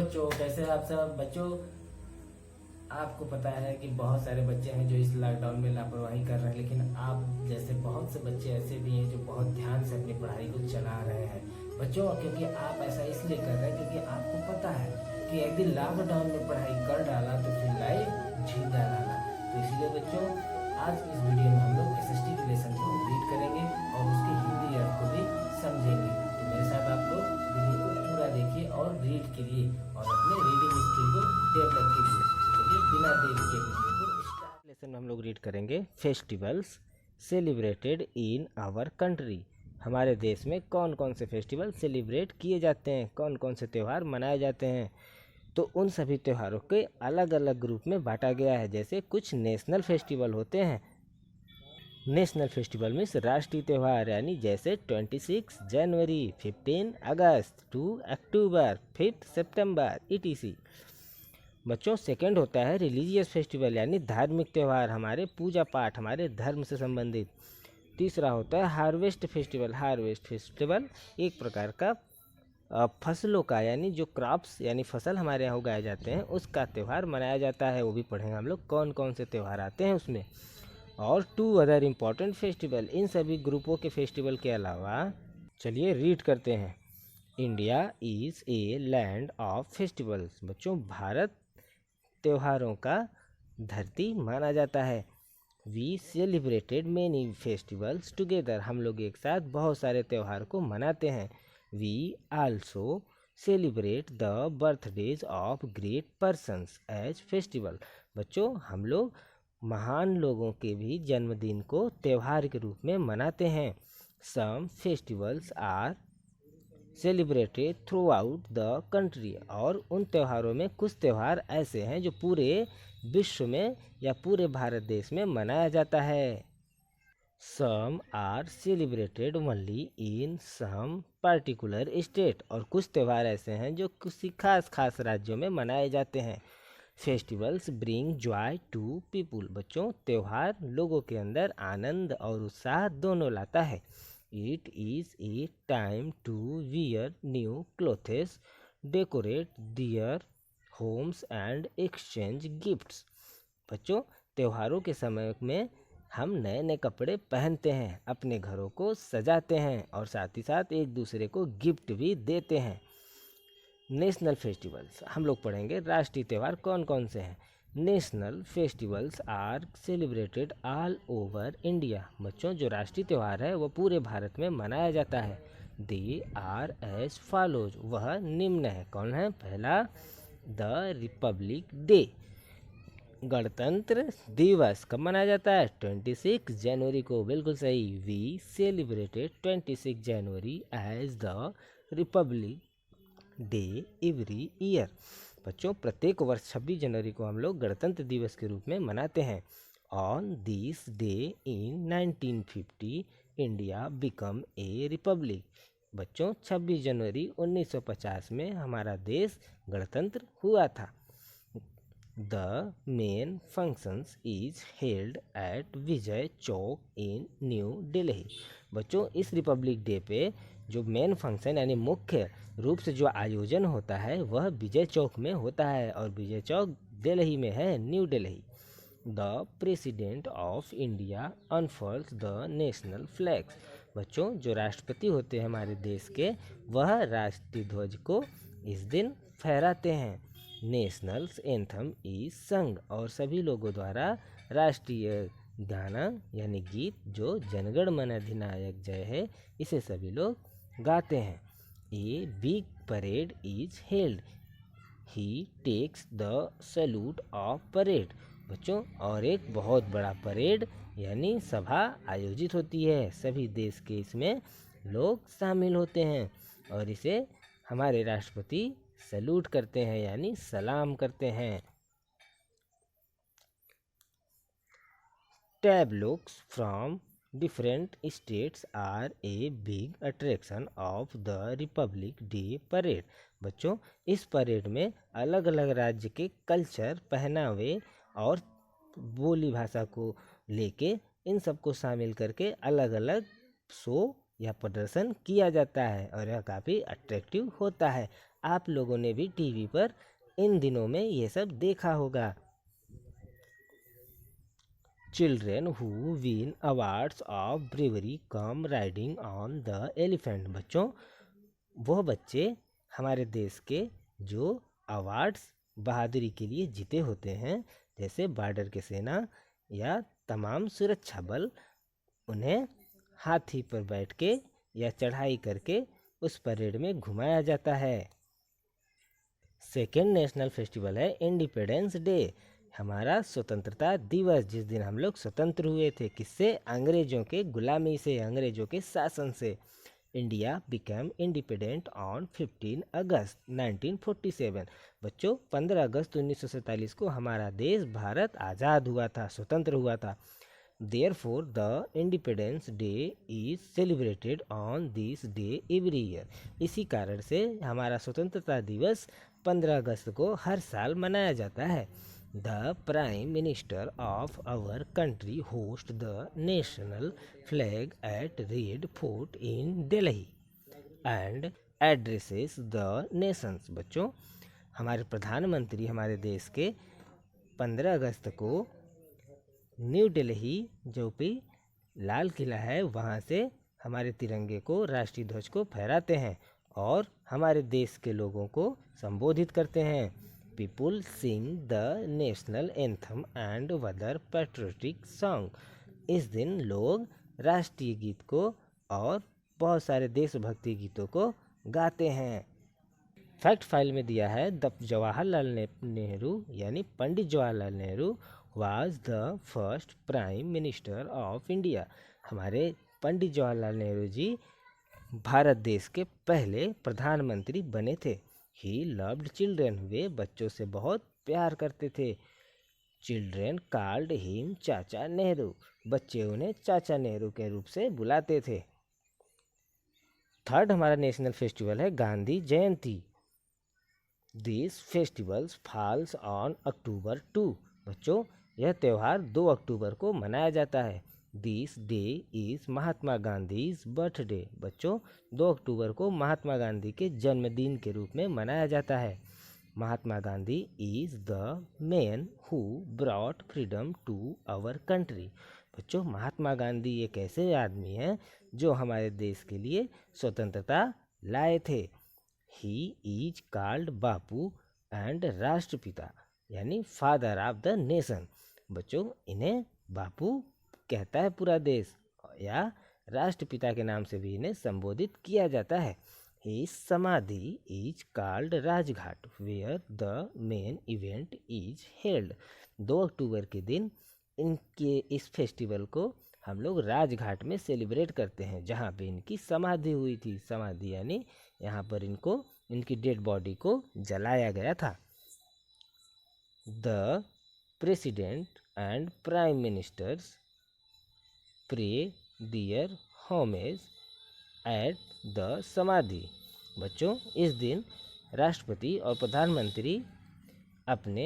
बच्चों, कैसे हैं आप सब बच्चों। आपको पता है कि बहुत सारे बच्चे हैं जो इस लॉकडाउन में लापरवाही कर रहे हैं, लेकिन आप जैसे बहुत से बच्चे ऐसे भी हैं जो बहुत ध्यान से अपनी पढ़ाई को चला रहे हैं बच्चों। क्योंकि आप ऐसा इसलिए कर रहे हैं क्योंकि आपको पता है कि एक दिन लॉकडाउन में पढ़ाई कर डाला तो फिर लाइफ झींगा डाला। तो इसलिए बच्चों, आज इस वीडियो में हम लोग एसएसटी के लेसन को रीड करेंगे और उसके हिंदी अर्थ को भी समझेंगे। तो मेरे साथ आप लोग वीडियो को पूरा देखिए और रीड कीजिए और अपने रीडिंग स्किल को डेवलप कीजिए। चलिए बिना देरी के वीडियो को स्टार्ट। लेसन में हम लोग रीड करेंगे festivals celebrated in our country. हमारे देश में कौन कौन से फेस्टिवल सेलिब्रेट किए जाते हैं, कौन कौन से त्यौहार मनाए जाते हैं। तो उन सभी त्योहारों के अलग अलग ग्रुप में बांटा गया है। जैसे कुछ नेशनल फेस्टिवल होते हैं। नेशनल फेस्टिवल मीन्स राष्ट्रीय त्यौहार, यानी जैसे 26 जनवरी, 15 अगस्त, 2 अक्टूबर, 5 सितंबर etc। बच्चों, सेकंड होता है रिलीजियस फेस्टिवल, यानी धार्मिक त्यौहार, हमारे पूजा पाठ, हमारे धर्म से संबंधित। तीसरा होता है हार्वेस्ट फेस्टिवल। हार्वेस्ट फेस्टिवल एक प्रकार का फसलों का, यानी जो क्रॉप्स यानी फसल हमारे यहाँ उगाए जाते हैं उसका त्यौहार मनाया जाता है। वो भी पढ़ेंगे हम लोग कौन कौन से त्यौहार आते हैं उसमें। और 2 अदर इम्पॉर्टेंट फेस्टिवल। इन सभी ग्रुपों के फेस्टिवल के अलावा चलिए रीड करते हैं। India is a land of festivals. बच्चों, भारत त्योहारों का धरती माना जाता है। We celebrated many festivals together. हम लोग एक साथ बहुत सारे त्यौहार को मनाते हैं। We also celebrate the birthdays of great persons as festival. बच्चों, हम लोग महान लोगों के भी जन्मदिन को त्यौहार के रूप में मनाते हैं। Some festivals are celebrated throughout the country. और उन त्योहारों में कुछ त्यौहार ऐसे हैं जो पूरे विश्व में या पूरे भारत देश में मनाया जाता है। Some are celebrated only in some particular state. और कुछ त्यौहार ऐसे हैं जो किसी खास खास राज्यों में मनाए जाते हैं। Festivals bring joy to people. बच्चों, त्यौहार लोगों के अंदर आनंद और उत्साह दोनों लाता है। It is a time to wear new clothes, decorate their homes and exchange gifts. बच्चों, त्योहारों के समय में हम नए नए कपड़े पहनते हैं, अपने घरों को सजाते हैं और साथ ही साथ एक दूसरे को गिफ्ट भी देते हैं। नेशनल फेस्टिवल्स हम लोग पढ़ेंगे राष्ट्रीय त्यौहार कौन कौन से हैं। National festivals are celebrated all over India. बच्चों, जो राष्ट्रीय त्यौहार है वो पूरे भारत में मनाया जाता है। They are as follows. वह निम्न है। कौन है? पहला, द रिपब्लिक डे। गणतंत्र दिवस कब मनाया जाता है? 26 जनवरी को। बिल्कुल सही। We celebrated 26 January as the Republic Day every year. बच्चों, प्रत्येक वर्ष 26 जनवरी को हम लोग गणतंत्र दिवस के रूप में मनाते हैं। On this day in 1950 India become a Republic. बच्चों, 26 जनवरी 1950 में हमारा देश गणतंत्र हुआ था। The main functions is held at Vijay Chowk in new Delhi. बच्चों, इस रिपब्लिक डे पे जो मेन फंक्शन यानी मुख्य रूप से जो आयोजन होता है वह विजय चौक में होता है, और विजय चौक दिल्ली में है, New Delhi. The president of India unfurls the national flags. बच्चों, जो राष्ट्रपति होते हैं हमारे देश के, वह राष्ट्रीय ध्वज को इस दिन फहराते हैं। नेशनल्स एंथम इज संग। और सभी लोगों द्वारा राष्ट्रीय गाना यानी गीत जो जनगण मन अधिनायक जय है, इसे सभी लोग गाते हैं। A big parade is held. He takes the salute of parade. बच्चों, और एक बहुत बड़ा परेड यानी सभा आयोजित होती है। सभी देश के इसमें लोग शामिल होते हैं और इसे हमारे राष्ट्रपति सैल्यूट करते हैं यानी सलाम करते हैं। Tableaux from different states are a big attraction of the Republic Day parade. बच्चों, इस परेड में अलग अलग राज्य के कल्चर, पहनावे और बोली भाषा को लेके इन सबको शामिल करके अलग अलग शो या प्रदर्शन किया जाता है और यह काफ़ी अट्रैक्टिव होता है। आप लोगों ने भी टीवी पर इन दिनों में ये सब देखा होगा। Children who win awards of bravery come riding on the elephant. बच्चों, वो बच्चे हमारे देश के जो अवार्ड्स बहादुरी के लिए जीते होते हैं, जैसे बॉर्डर के सेना या तमाम सुरक्षा बल, उन्हें हाथी पर बैठ के या चढ़ाई करके उस परेड में घुमाया जाता है। सेकेंड नेशनल फेस्टिवल है इंडिपेंडेंस डे, हमारा स्वतंत्रता दिवस, जिस दिन हम लोग स्वतंत्र हुए थे। किससे? अंग्रेजों के गुलामी से, अंग्रेजों के शासन से। इंडिया बिकेम इंडिपेंडेंट ऑन 15 अगस्त 1947। बच्चों, 15 अगस्त 1947 को हमारा देश भारत आज़ाद हुआ था, स्वतंत्र हुआ था। Therefore, the Independence Day is celebrated on this day every year. इसी कारण से हमारा स्वतंत्रता दिवस 15 अगस्त को हर साल मनाया जाता है। The Prime Minister of our country hosts the national flag at Red Fort in Delhi and addresses the nations. बच्चों, हमारे प्रधानमंत्री हमारे देश के 15 अगस्त को न्यू दिल्ली जो भी लाल किला है वहाँ से हमारे तिरंगे को, राष्ट्रीय ध्वज को फहराते हैं और हमारे देश के लोगों को संबोधित करते हैं। People sing the national anthem and other patriotic song. इस दिन लोग राष्ट्रीय गीत को और बहुत सारे देशभक्ति गीतों को गाते हैं। फैक्ट फाइल में दिया है द जवाहरलाल नेहरू यानी पंडित Jawaharlal Nehru was the first prime minister of India। हमारे पंडित जवाहरलाल नेहरू जी भारत देश के पहले प्रधानमंत्री बने थे। He loved children। वे बच्चों से बहुत प्यार करते थे। Children called him चाचा नेहरू। बच्चे उन्हें चाचा नेहरू के रूप से बुलाते थे। थर्ड हमारा नेशनल फेस्टिवल है गांधी जयंती। These festivals falls on October 2। बच्चों, यह त्यौहार 2 अक्टूबर को मनाया जाता है। This day is Mahatma Gandhi's birthday. बच्चों, 2 अक्टूबर को महात्मा गांधी के जन्मदिन के रूप में मनाया जाता है। Mahatma Gandhi is the man who brought freedom to our country. बच्चों, महात्मा गांधी एक ऐसे आदमी हैं जो हमारे देश के लिए स्वतंत्रता लाए थे। He is called Bapu and राष्ट्रपिता यानी फादर ऑफ द नेशन। बच्चों, इन्हें बापू कहता है पूरा देश, या राष्ट्रपिता के नाम से भी इन्हें संबोधित किया जाता है। He samadhi is called Rajghat where the main event is held. 2 अक्टूबर के दिन इनके इस फेस्टिवल को हम लोग राजघाट में सेलिब्रेट करते हैं, जहाँ पे इनकी समाधि हुई थी। समाधि यानी यहाँ पर इनको, इनकी डेड बॉडी को जलाया गया था। The president and prime ministers pray their homage at the samadhi. बच्चों, इस दिन राष्ट्रपति और प्रधानमंत्री अपने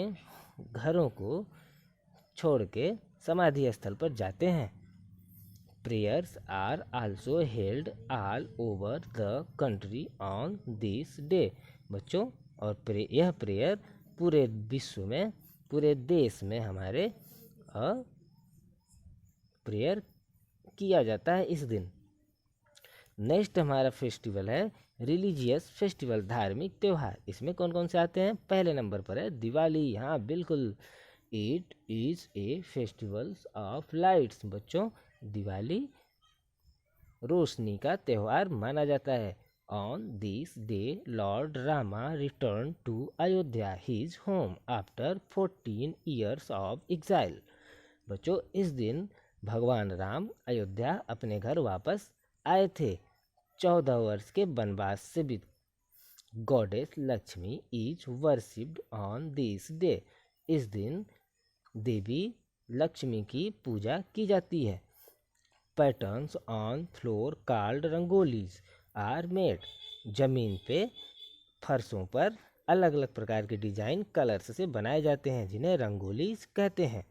घरों को छोड़ के समाधि स्थल पर जाते हैं। Prayers are also held all over the country on this day. बच्चों, और यह प्रेयर पूरे विश्व में, पूरे देश में हमारे प्रेयर किया जाता है इस दिन। नेक्स्ट हमारा फेस्टिवल है रिलीजियस फेस्टिवल, धार्मिक त्यौहार। इसमें कौन कौन से आते हैं? पहले नंबर पर है दिवाली। हाँ बिल्कुल, it is a festival of lights. बच्चों, दिवाली रोशनी का त्यौहार माना जाता है। On this day, Lord Rama returned to Ayodhya, his home, after 14 years of exile। बच्चों, इस दिन भगवान राम अयोध्या अपने घर वापस आए थे 14 वर्ष के वनवास से भी। Goddess Lakshmi is worshipped on this day. इस दिन देवी लक्ष्मी की पूजा की जाती है। Patterns on floor called rangolis are made. जमीन पे, फर्शों पर अलग अलग प्रकार के डिजाइन कलर्स से बनाए जाते हैं, जिन्हें रंगोलीज कहते हैं।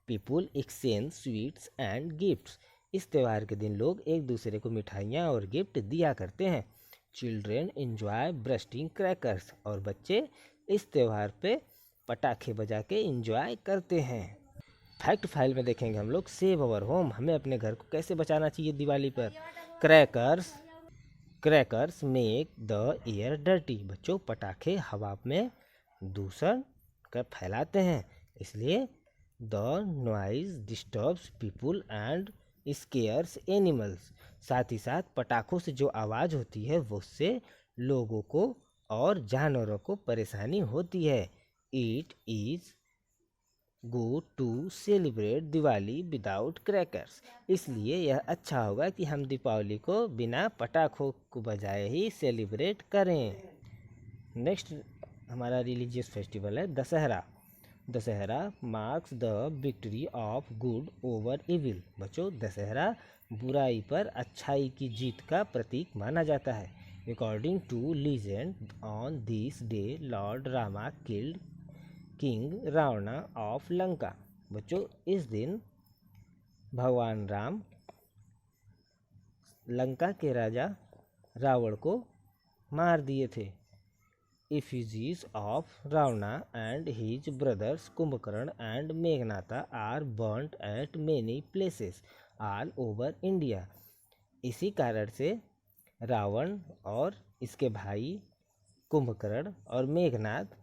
People exchange sweets and gifts. इस त्यौहार के दिन लोग एक दूसरे को मिठाइयाँ और गिफ्ट दिया करते हैं। चिल्ड्रेन एंजॉय ब्रस्टिंग क्रैकर्स, और बच्चे इस त्यौहार पे पटाखे बजा के एंजॉय करते हैं। फैक्ट फाइल में देखेंगे हम लोग सेव अवर होम, हमें अपने घर को कैसे बचाना चाहिए दिवाली पर। Crackers crackers make the air dirty, बच्चों पटाखे हवा में दूषण कर फैलाते हैं, इसलिए the noise disturbs people and scares animals. साथ ही साथ पटाखों से जो आवाज़ होती है उससे लोगों को और जानवरों को परेशानी होती है। It is good to celebrate Diwali without crackers, इसलिए यह अच्छा होगा कि हम दीपावली को बिना पटाखों को बजाए ही सेलिब्रेट करें। नेक्स्ट हमारा रिलीजियस फेस्टिवल है Dussehra. Dussehra marks the victory of good over evil, बच्चों दशहरा बुराई पर अच्छाई की जीत का प्रतीक माना जाता है। According to legend on this day Lord Rama killed King Ravana of Lanka, बच्चों इस दिन भगवान राम लंका के राजा रावण को मार दिए थे। Effigies of Ravana and his brothers Kumbhakarna and Meghnada are burnt at many places all over India. इसी कारण से रावण और इसके भाई कुंभकर्ण और मेघनाद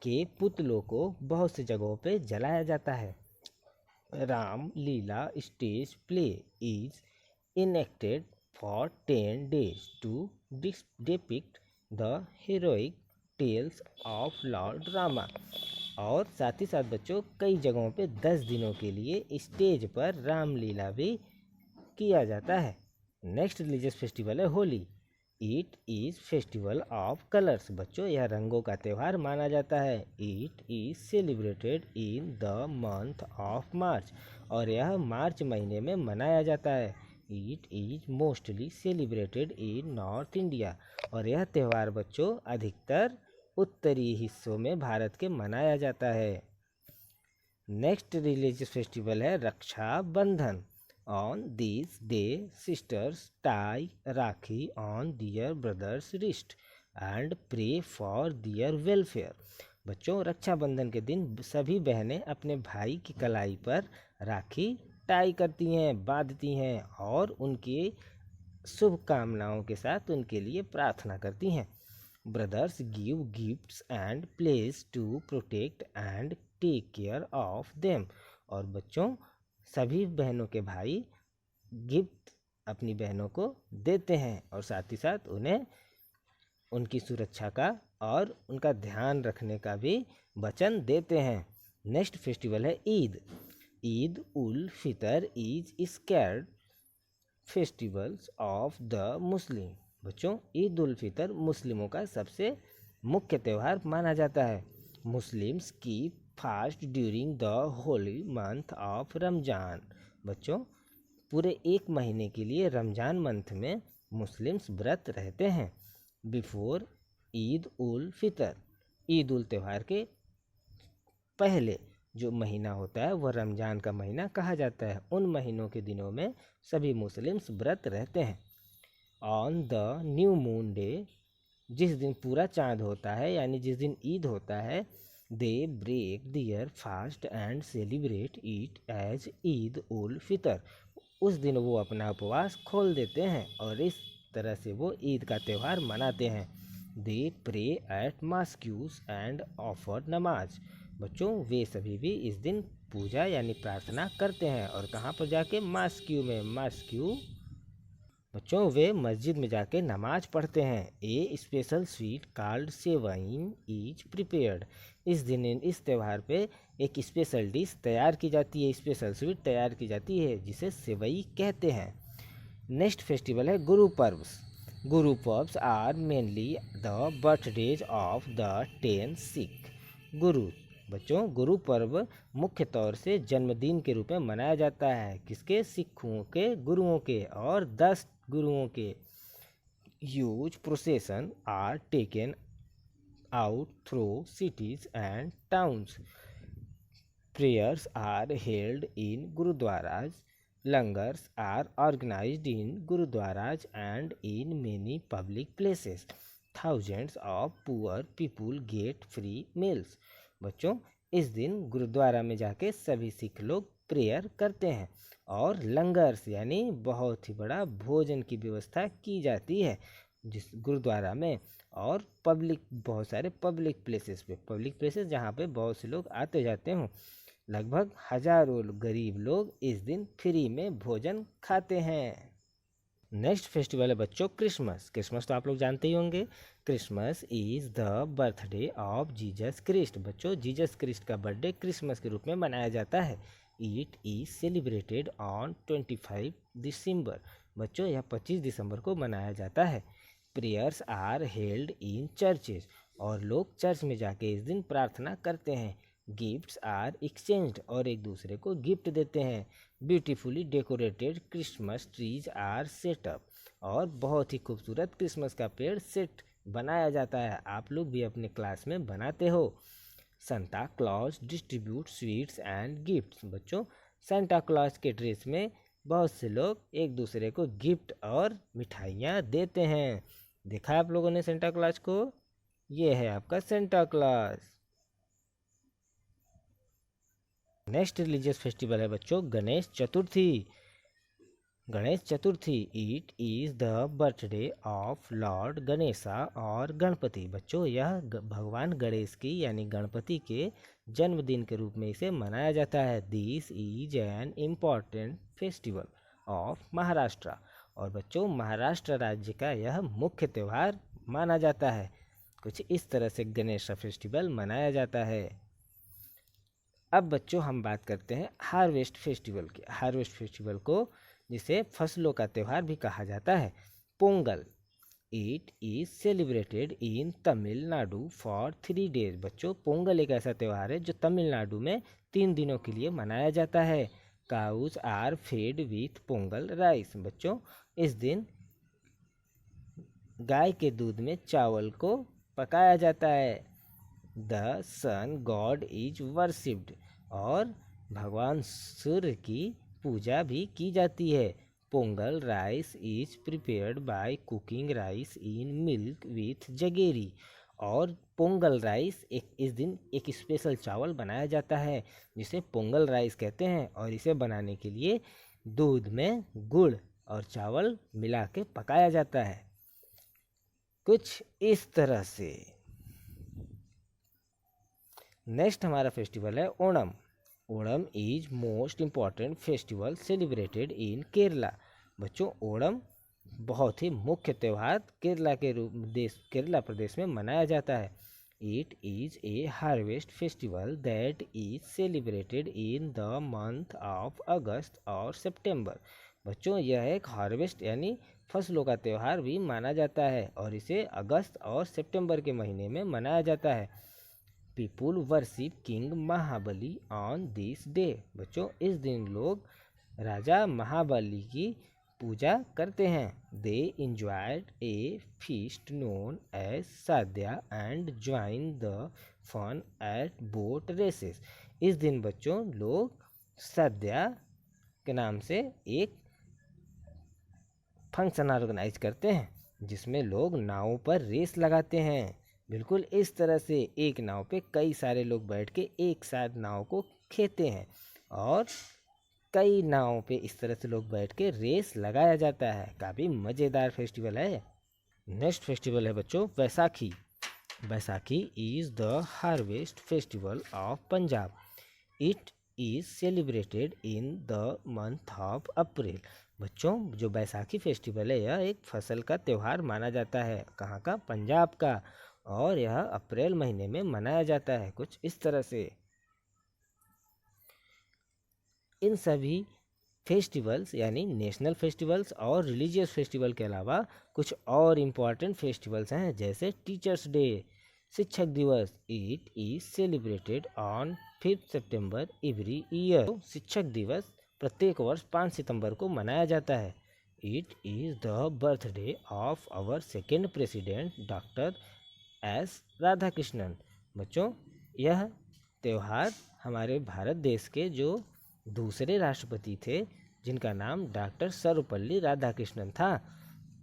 के पुतलों को बहुत सी जगहों पे जलाया जाता है। Ram Lila stage play is enacted for 10 days to depict the heroic tales of Lord Rama, और साथ ही साथ बच्चों कई जगहों पे 10 दिनों के लिए स्टेज पर रामलीला भी किया जाता है। नेक्स्ट रिलीजियस फेस्टिवल है Holi. It is festival of colours, बच्चों यह रंगों का त्यौहार माना जाता है। It is celebrated in the month of March, और यह मार्च महीने में मनाया जाता है। It is mostly celebrated in north India, और यह त्यौहार बच्चों अधिकतर उत्तरी हिस्सों में भारत के मनाया जाता है। नेक्स्ट रिलीजियस फेस्टिवल है Rakshabandhan. On this day sisters tie rakhi on their brothers wrist and pray for their welfare, बच्चों रक्षाबंधन के दिन सभी बहनें अपने भाई की कलाई पर राखी टाई करती हैं, बांधती हैं, और उनकी शुभकामनाओं के साथ उनके लिए प्रार्थना करती हैं। Brothers give gifts and place to protect and take care of them, और बच्चों सभी बहनों के भाई गिफ्ट अपनी बहनों को देते हैं और साथ ही साथ उन्हें उनकी सुरक्षा का और उनका ध्यान रखने का भी वचन देते हैं। नेक्स्ट फेस्टिवल है Eid. Eid ul Fitr is sacred festivals of the Muslim, बच्चों ईद उल फितर मुस्लिमों का सबसे मुख्य त्यौहार माना जाता है। मुस्लिम्स की fast during the Holi month of Ramzan, बच्चों पूरे एक महीने के लिए रमजान मंथ में मुस्लिम्स व्रत रहते हैं। बिफोर ईद उल फितर, ईद उल त्यौहार के पहले जो महीना होता है वह रमजान का महीना कहा जाता है। उन महीनों के दिनों में सभी मुस्लिम्स व्रत रहते हैं। On the new moon day, जिस दिन पूरा चांद होता है यानी जिस दिन ईद होता है, they break their fast and celebrate it as Eid ul Fitr, उस दिन वो अपना उपवास खोल देते हैं और इस तरह से वो ईद का त्यौहार मनाते हैं। दे प्रे एट मास्क्यूज एंड ऑफर नमाज, बच्चों वे सभी भी इस दिन पूजा यानी प्रार्थना करते हैं, और कहाँ पर जाके? मास्क्यू में। मास्क्यू बच्चों वे मस्जिद में जाके नमाज पढ़ते हैं। A special sweet called sevaiyan is prepared, इस दिन इस त्यौहार पे एक स्पेशल डिश तैयार की जाती है, स्पेशल स्वीट तैयार की जाती है जिसे सेवई कहते हैं। नेक्स्ट फेस्टिवल है Guru Parvs. Guru Parvs are mainly the birthdays of the 10 Sikh guru, बच्चों गुरु पर्व मुख्य तौर से जन्मदिन के रूप में मनाया जाता है। किसके? सिखों के गुरुओं के, और 10 गुरुओं के। Huge procession are taken out through cities and towns, prayers are held in gurdwaras Langars are organized in gurudwaras and in many public places. Thousands of poor people get free meals. बच्चों, इस दिन गुरुद्वारा में जाके सभी सिख लोग प्रेयर करते हैं और लंगर्स यानी बहुत ही बड़ा भोजन की व्यवस्था की जाती है जिस गुरुद्वारा में। और बहुत सारे पब्लिक प्लेसेस जहाँ पे बहुत से लोग आते जाते हों। लगभग हजारों गरीब लोग इस दिन फ्री में भोजन खाते हैं। नेक्स्ट फेस्टिवल है बच्चों क्रिसमस। क्रिसमस तो आप लोग जानते ही होंगे। Christmas is the birthday of Jesus Christ. बच्चों, जीसस क्रिस्ट का बर्थडे क्रिसमस के रूप में मनाया जाता है। It is celebrated on 25 December. बच्चों, यह 25 दिसंबर को मनाया जाता है। Prayers are held in churches. और लोग चर्च में जाके इस दिन प्रार्थना करते हैं। Gifts are exchanged. और एक दूसरे को गिफ्ट देते हैं। Beautifully decorated Christmas trees are set up. और बहुत ही खूबसूरत क्रिसमस का पेड़ सेट बनाया जाता है। आप लोग भी अपने क्लास में बनाते हो। Santa Claus distribute sweets and gifts. बच्चों, सांता क्लॉज के ड्रेस में बहुत से लोग एक दूसरे को गिफ्ट और मिठाइयाँ देते हैं। देखा आप लोगों ने सांता क्लॉज को? ये है आपका Santa Claus. Next religious festival है बच्चों Ganesh Chaturthi. Ganesh Chaturthi it is the birthday of lord Ganesha और गणपति। बच्चों, यह भगवान गणेश की यानी गणपति के जन्मदिन के रूप में इसे मनाया जाता है। This is an important festival of Maharashtra. और बच्चों, महाराष्ट्र राज्य का यह मुख्य त्यौहार माना जाता है। कुछ इस तरह से गणेश फेस्टिवल मनाया जाता है। अब बच्चों हम बात करते हैं हार्वेस्ट फेस्टिवल की। हार्वेस्ट फेस्टिवल को जिसे फसलों का त्यौहार भी कहा जाता है, Pongal. It is celebrated in Tamil Nadu for 3 days। बच्चों, पोंगल एक ऐसा त्यौहार है जो तमिलनाडु में 3 दिनों के लिए मनाया जाता है। Cows are fed with Pongal rice. बच्चों, इस दिन गाय के दूध में चावल को पकाया जाता है। The sun god is worshipped. और भगवान सूर्य की पूजा भी की जाती है। Pongal rice is prepared by cooking rice in milk with jaggery. और पोंगल राइस इस दिन एक स्पेशल चावल बनाया जाता है जिसे पोंगल राइस कहते हैं। और इसे बनाने के लिए दूध में गुड़ और चावल मिला के पकाया जाता है। कुछ इस तरह से। नेक्स्ट हमारा फेस्टिवल है Onam. Onam is most important festival celebrated in Kerala. बच्चों, ओणम बहुत ही मुख्य त्यौहार केरला प्रदेश में मनाया जाता है। It is a harvest festival that is celebrated in the month of अगस्त और सितंबर। बच्चों, यह एक हार्वेस्ट यानी फसलों का त्यौहार भी माना जाता है और इसे अगस्त और सितंबर के महीने में मनाया जाता है। People worship king Mahabali on this day. बच्चों, इस दिन लोग राजा महाबली की पूजा करते हैं। They enjoyed a feast known as sadya and join the fun at boat races. इस दिन बच्चों लोग साद्या के नाम से एक फंक्शन ऑर्गेनाइज करते हैं जिसमें लोग नावों पर रेस लगाते हैं। बिल्कुल इस तरह से एक नाव पे कई सारे लोग बैठ के एक साथ नाव को खेते हैं और कई नावों पे इस तरह से लोग बैठ के रेस लगाया जाता है। काफ़ी मज़ेदार फेस्टिवल है। नेक्स्ट फेस्टिवल है बच्चों Baisakhi. Baisakhi is the harvest festival of Punjab. It is celebrated in the month of April. बच्चों, जो बैसाखी फेस्टिवल है यह एक फसल का त्यौहार माना जाता है। कहाँ का? पंजाब का। और यह अप्रैल महीने में मनाया जाता है। कुछ इस तरह से। इन सभी फेस्टिवल्स यानी नेशनल फेस्टिवल्स और रिलीजियस फेस्टिवल के अलावा कुछ और इम्पॉर्टेंट फेस्टिवल्स हैं जैसे टीचर्स डे, शिक्षक दिवस। It is celebrated on 5 September every year. शिक्षक दिवस प्रत्येक वर्ष 5 सितंबर को मनाया जाता है। It is the birthday of our second president doctor S Radhakrishnan. बच्चों, यह त्यौहार हमारे भारत देश के जो दूसरे राष्ट्रपति थे जिनका नाम डॉक्टर सर्वपल्ली राधाकृष्णन था,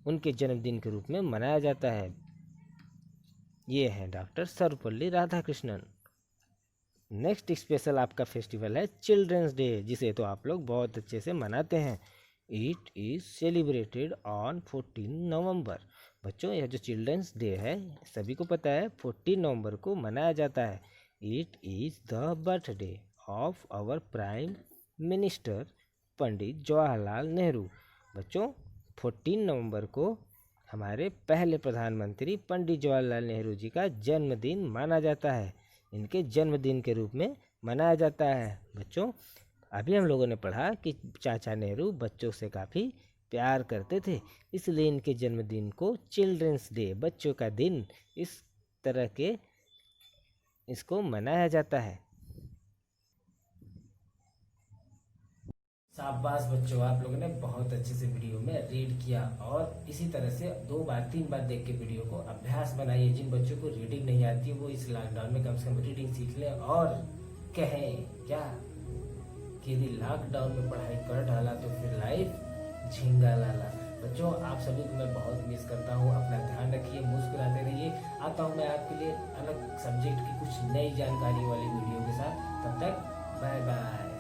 उनके जन्मदिन के रूप में मनाया जाता है। ये हैं doctor Sarvepalli Radhakrishnan. Next special आपका फेस्टिवल है चिल्ड्रंस डे, जिसे तो आप लोग बहुत अच्छे से मनाते हैं। इट इज़ सेलिब्रेटेड ऑन 14 नवंबर। बच्चों, यह जो चिल्ड्रंस डे है सभी को पता है 14 नवंबर को मनाया जाता है। It is the birthday of our prime minister Pandit Jawaharlal Nehru. बच्चों, 14 नवंबर को हमारे पहले प्रधानमंत्री पंडित जवाहरलाल नेहरू जी का जन्मदिन माना जाता है। इनके जन्मदिन के रूप में मनाया जाता है। बच्चों, अभी हम लोगों ने पढ़ा कि चाचा नेहरू बच्चों से काफ़ी प्यार करते थे, इसलिए इनके जन्मदिन को चिल्ड्रंस डे, बच्चों का दिन, इस तरह के इसको मनाया जाता है। शाबाश बच्चों, आप लोगों ने बहुत अच्छे से वीडियो में रीड किया और इसी तरह से 2 बार 3 बार देख के वीडियो को अभ्यास बनाइए। जिन बच्चों को रीडिंग नहीं आती वो इस लॉकडाउन में कम से कम रीडिंग सीख लें और कहें क्या कि यदि लॉकडाउन में पढ़ाई कर डाला तो फिर लाइफ झिंगा लाला। बच्चों, आप सभी को मैं बहुत मिस करता हूँ। अपना ध्यान रखिए, मुस्कुराते रहिए। आता हूँ मैं आपके लिए अलग सब्जेक्ट की कुछ नई जानकारी वाली वीडियो के साथ। तब तक बाय बाय।